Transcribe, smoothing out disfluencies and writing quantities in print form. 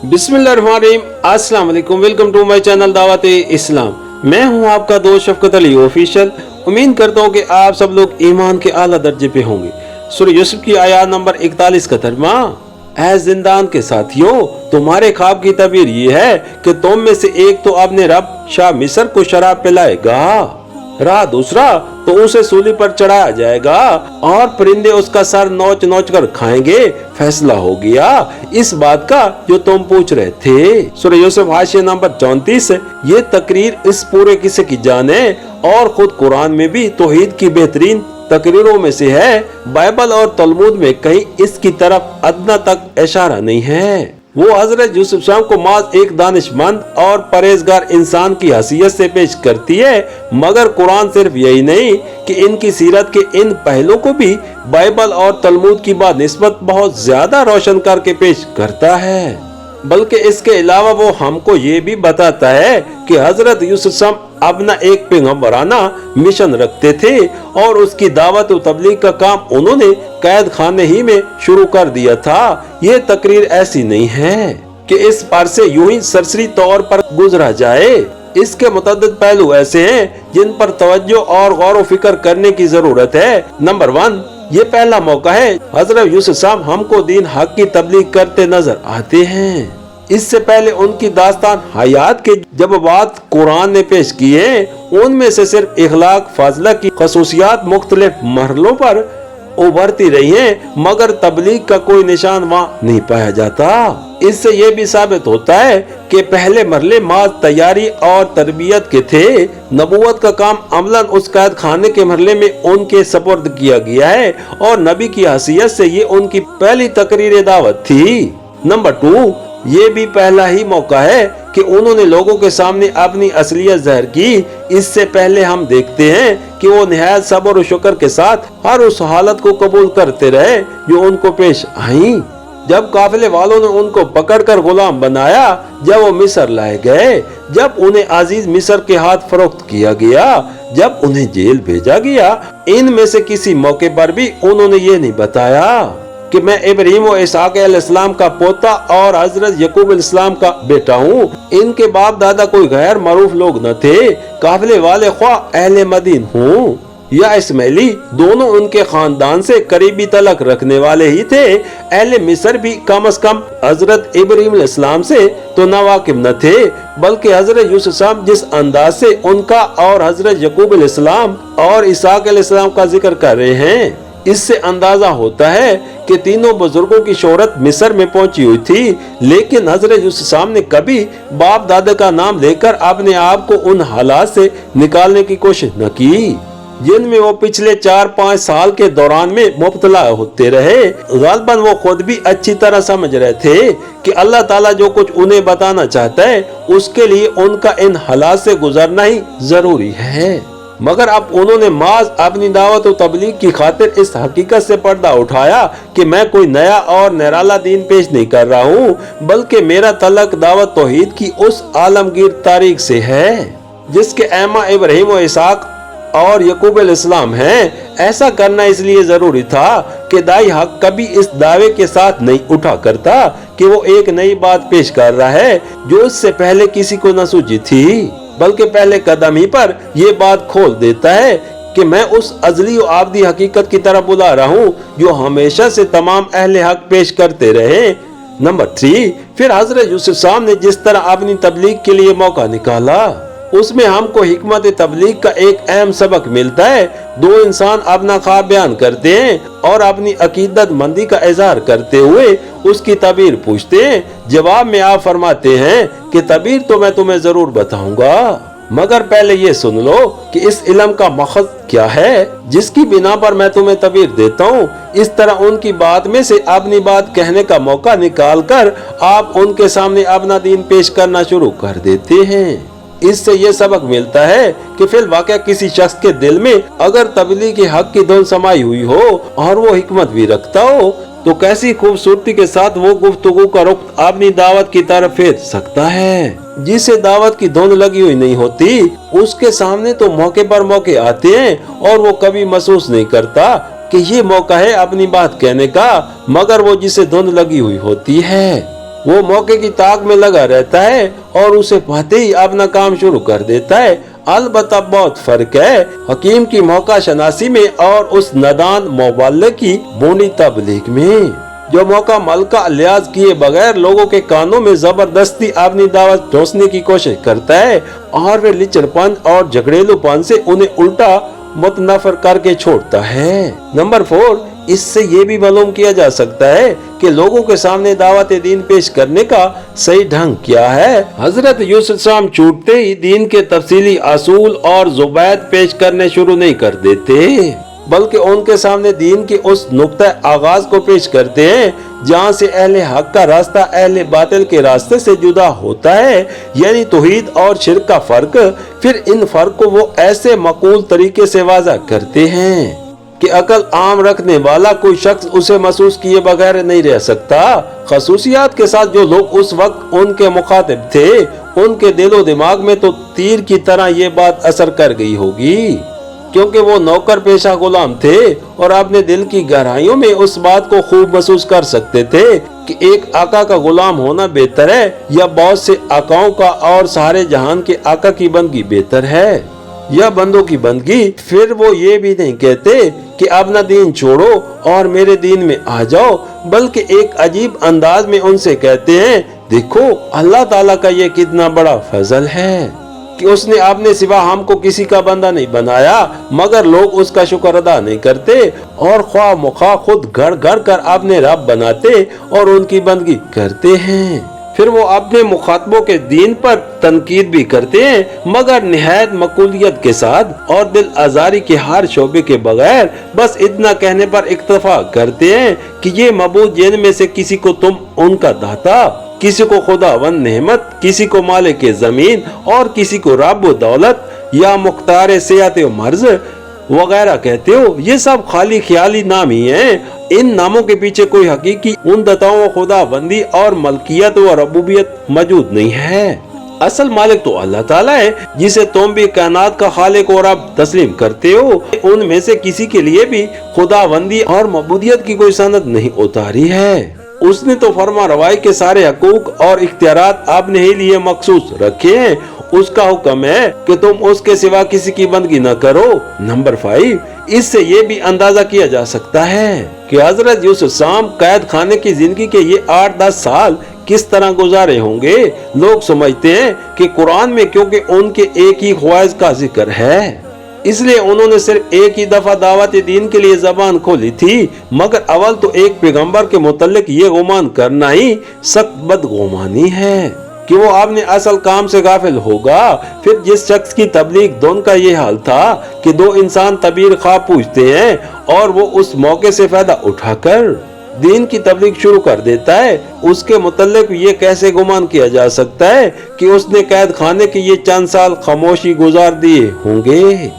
बिस्मिल्लाहिर्रहमानिर्रहीम। अस्सलाम वालेकुम। वेलकम टू माय चैनल दावत इस्लाम। मैं हूं आपका दोस्त शफकत अली ऑफिशियल। उम्मीद करता हूं कि आप सब लोग ईमान के आला दर्जे पे होंगे। सूरह यूसुफ की आयत नंबर 41 का तर्जुमा। ऐ जिंदान के साथियों, तुम्हारे ख्वाब की तबीर ये है कि तुम में से एक तो अपने रब शाह मिस्र को शराब पिलाएगा, रहा दूसरा तो उसे सूली पर चढ़ाया जाएगा और परिंदे उसका सर नोच नोच कर खाएंगे। फैसला हो गया इस बात का जो तुम पूछ रहे थे। सूरह यूसुफ हाशिया नंबर 34। ये तकरीर इस पूरे किस्से की जान है और खुद कुरान में भी तौहीद की बेहतरीन तकरीरों में से है। बाइबल और तलमूद में कहीं इसकी तरफ अदना तक इशारा नहीं है। वो हजरत यूसुफ शाम को माज एक दानिशमंद और परहेजगार इंसान की हैसियत से पेश करती है, मगर कुरान सिर्फ यही नहीं कि इनकी सीरत के इन पहलुओं को भी बाइबल और तलमूद की बात निस्बत बहुत ज्यादा रोशन करके पेश करता है, बल्कि इसके अलावा वो हमको ये भी बताता है कि हजरत यूसुफ शाम अपना एक पैगंबराना मिशन रखते थे और उसकी दावत और तबलीग का काम उन्होंने कैद खाने ही में शुरू कर दिया था। ये तकरीर ऐसी नहीं है कि इस पर से यूं ही सरसरी तौर पर गुजरा जाए। इसके मुतअद्दिद पहलू ऐसे हैं जिन पर तवज्जो और गौर व फिक्र करने की जरूरत है। नंबर 1, ये पहला मौका है हजरत यूसुफ साहब हमको दीन हक की तबलीग करते नजर आते हैं। इससे पहले उनकी दास्तान हयात के जब बात कुरान ने पेश की है, उनमें से सिर्फ इखलाक फाजला की खसूसियात मुख्तलिफ मरहलों पर उभरती रही हैं, मगर तबलीग का कोई निशान वहाँ नहीं पाया जाता। इससे ये भी साबित होता है कि पहले मरहले माज तैयारी और तरबियत के थे। नबूवत का काम अमलन उस कैद खाने के मरहले में उनके सपुर्द किया गया है और नबी की हैसियत से ये उनकी पहली तकरीर दावत थी। नंबर 2, ये भी पहला ही मौका है कि उन्होंने लोगों के सामने अपनी असलियत ज़ाहिर की। इससे पहले हम देखते हैं कि वो निहायत सब्र और शुक्र के साथ हर उस हालत को कबूल करते रहे जो उनको पेश आई। जब काफिले वालों ने उनको पकड़कर गुलाम बनाया, जब वो मिस्र लाए गए, जब उन्हें अजीज मिस्र के हाथ फरोख्त किया गया, जब उन्हें जेल भेजा गया, इनमें से किसी मौके पर भी उन्होंने ये नहीं बताया कि मैं इब्राहीम और इसहाक अलैहिस्सलाम का पोता और हजरत यकूब अलैहिस्सलाम का बेटा हूँ। इनके बाप दादा कोई गैर मारूफ लोग न थे। काफिले वाले ख्वाह अहले मदीन हूँ या इस्माइली, दोनों उनके खानदान से करीबी तलक रखने वाले ही थे। अहले मिस्र भी कम से कम हजरत इब्राहीम अलैहिस्सलाम से तो नावाकिफ न थे, बल्कि हजरत यूसुफ साहब जिस अंदाज से उनका और हजरत यकूब अलैहिस्सलाम और इसहाक अलैहिस्सलाम का जिक्र कर रहे हैं, इससे अंदाजा होता है कि तीनों बुजुर्गों की शोहरत मिस्र में पहुंची हुई थी, लेकिन हजरत यूसुफ साहब ने कभी बाप दादा का नाम लेकर अपने आप को उन हालात से निकालने की कोशिश न की जिनमें वो पिछले 4-5 साल के दौरान में मुब्तला होते रहे। गालिबन वो खुद भी अच्छी तरह समझ रहे थे कि अल्लाह ताला जो कुछ उन्हें बताना चाहता है उसके लिए उनका इन हालात से गुजरना ही जरूरी है, मगर अब उन्होंने माज अपनी दावत और तबलीग की खातिर इस हकीकत से पर्दा उठाया कि मैं कोई नया और निराला दीन पेश नहीं कर रहा हूँ, बल्कि मेरा तलक दावत तौहीद की उस आलमगीर तारीख से है जिसके ऐमा इब्राहीम और इसहाक और यकूब अलैहिस्सलाम हैं। ऐसा करना इसलिए जरूरी था कि दाई हक कभी इस दावे के साथ नहीं उठा करता कि वो एक नई बात पेश कर रहा है जो इससे पहले किसी को न सूझी थी, बल्कि पहले कदम ही पर ये बात खोल देता है कि मैं उस अजली और आबदी हकीकत की तरफ बुला रहा हूँ जो हमेशा से तमाम अहले हक पेश करते रहे। नंबर 3, फिर हजरत यूसुफ साहब ने जिस तरह अपनी तबलीग के लिए मौका निकाला, उसमें हमको हिकमत तबलीग का एक अहम सबक मिलता है। दो इंसान अपना ख्वाब बयान करते हैं और अपनी अकीदत मंदी का इजहार करते हुए उसकी तबीर पूछते हैं। जवाब में आप फरमाते हैं कि तबीर तो मैं तुम्हें जरूर बताऊंगा, मगर पहले ये सुन लो कि इस इल्म का मकसद क्या है जिसकी बिना पर मैं तुम्हें तबीर देता हूँ। इस तरह उनकी बात में से अपनी बात कहने का मौका निकाल कर आप उनके सामने अपना दीन पेश करना शुरू कर देते हैं। इससे ये सबक मिलता है कि फिल वाक़या किसी शख्स के दिल में अगर तबलीग के हक की धुन समाई हुई हो और वो हिकमत भी रखता हो, तो कैसी खूबसूरती के साथ वो गुफ्तगू का रुख अपनी दावत की तरफ फेर सकता है। जिसे दावत की धुन लगी हुई नहीं होती उसके सामने तो मौके पर मौके आते हैं और वो कभी महसूस नहीं करता कि ये मौका है अपनी बात कहने का, मगर वो जिसे धुन लगी हुई होती है وہ मौके की ताक में लगा रहता है और उसे पाते ही अपना काम शुरू कर देता है। अलबत्ता बहुत फर्क है हकीम की मौका शनासी में और उस नादान मुबल्लिग की बोनी तबलीग में, जो मौका मलका लिहाज किए बगैर लोगों के कानों में जबरदस्ती अपनी दावत ठोसने की कोशिश करता है और वे लिचड़पन और झगड़ेलूपन से उन्हें उल्टा मुतनफर करके छोड़ता है। नंबर 4, इससे ये भी मालूम किया जा सकता है कि लोगों के सामने दावत दीन पेश करने का सही ढंग क्या है। हजरत यूसुफ सलाम छूटते ही दीन के तफसीली असूल और ज़ुबैद पेश करने शुरू नहीं कर देते, बल्कि उनके सामने दीन के उस नुक्ता आगाज को पेश करते हैं जहाँ से अहले हक का रास्ता अहले बातिल के रास्ते से जुदा होता है, यानी तौहीद और शिर्क का फर्क। फिर इन फर्क को वो ऐसे मकूल तरीके से वाज़ा करते हैं कि अकल आम रखने वाला कोई शख्स उसे महसूस किए बगैर नहीं रह सकता। खसूसियात के साथ जो लोग उस वक्त उनके मुखातिब थे, उनके दिलो दिमाग में तो तीर की तरह ये बात असर कर गई होगी, क्योंकि वो नौकर पेशा गुलाम थे और अपने दिल की गहराइयों में उस बात को खूब महसूस कर सकते थे कि एक आका का गुलाम होना बेहतर है या बहुत से आकाओं का और सारे जहान के आका की बंदगी बेहतर है या बंदों की बंदगी। फिर वो ये भी नहीं कहते कि अपना दीन छोड़ो और मेरे दीन में आ जाओ, बल्कि एक अजीब अंदाज में उनसे कहते हैं, देखो अल्लाह ताला का ये कितना बड़ा फजल है कि उसने अपने सिवा हमको किसी का बंदा नहीं बनाया, मगर लोग उसका शुक्र अदा नहीं करते और ख्वाह मुखा खुद घर घर कर अपने रब बनाते और उनकी बंदगी करते हैं। फिर वो अपने मुखातबों के दीन पर तनकीद भी करते हैं, मगर निहायत मकबूलियत के साथ और दिल आजारी के हर शोबे के बगैर बस इतना कहने पर इक्तफा करते हैं कि ये मबूद जिन में से किसी को तुम उनका दाता, किसी को खुदावंद नेमत, किसी को मालिक जमीन और किसी को रब दौलत या मुख्तार सेहत व मर्ज वगैरह कहते हो। ये सब खाली ख्याली नाम ही हैं। इन नामों के पीछे कोई हकीकी उन्नतों खुदाबंदी और मलकियत व रबूबियत मौजूद नहीं है। असल मालिक तो अल्लाह ताला है, जिसे तुम भी कायनात का खालिक और रब तस्लीम करते हो। उनमें से किसी के लिए भी खुदाबंदी और मबूदियत की कोई सनद नहीं उतारी है। उसने तो फरमा रवाई के सारे हकूक और इख्तियारात अपने ही लिए मखसूस रखे हैं। उसका हुक्म है कि तुम उसके सिवा किसी की बंदगी न करो। नंबर 5, इससे ये भी अंदाजा किया जा सकता है कि हजरत यूसुफ सलाम कैद खाने की जिंदगी के ये 8-10 साल किस तरह गुजारे होंगे। लोग समझते हैं कि कुरान में क्योंकि उनके एक ही ख्वाहिश का जिक्र है, इसलिए उन्होंने सिर्फ एक ही दफा दावत दीन के लिए जबान खोली थी, मगर अव्वल तो एक पैगंबर के मुतल्लिक ये गुमान करना ही सख्त बदगुमानी है कि वो अपने असल काम से गाफिल होगा। फिर जिस शख्स की तबलीग दोन का ये हाल था कि दो इंसान तबीर ख्वाह पूछते हैं और वो उस मौके से फायदा उठाकर दीन की तबलीग शुरू कर देता है, उसके मुतल्लिक ये कैसे गुमान किया जा सकता है कि उसने कैद खाने के ये चंद साल खामोशी गुजार दिए होंगे।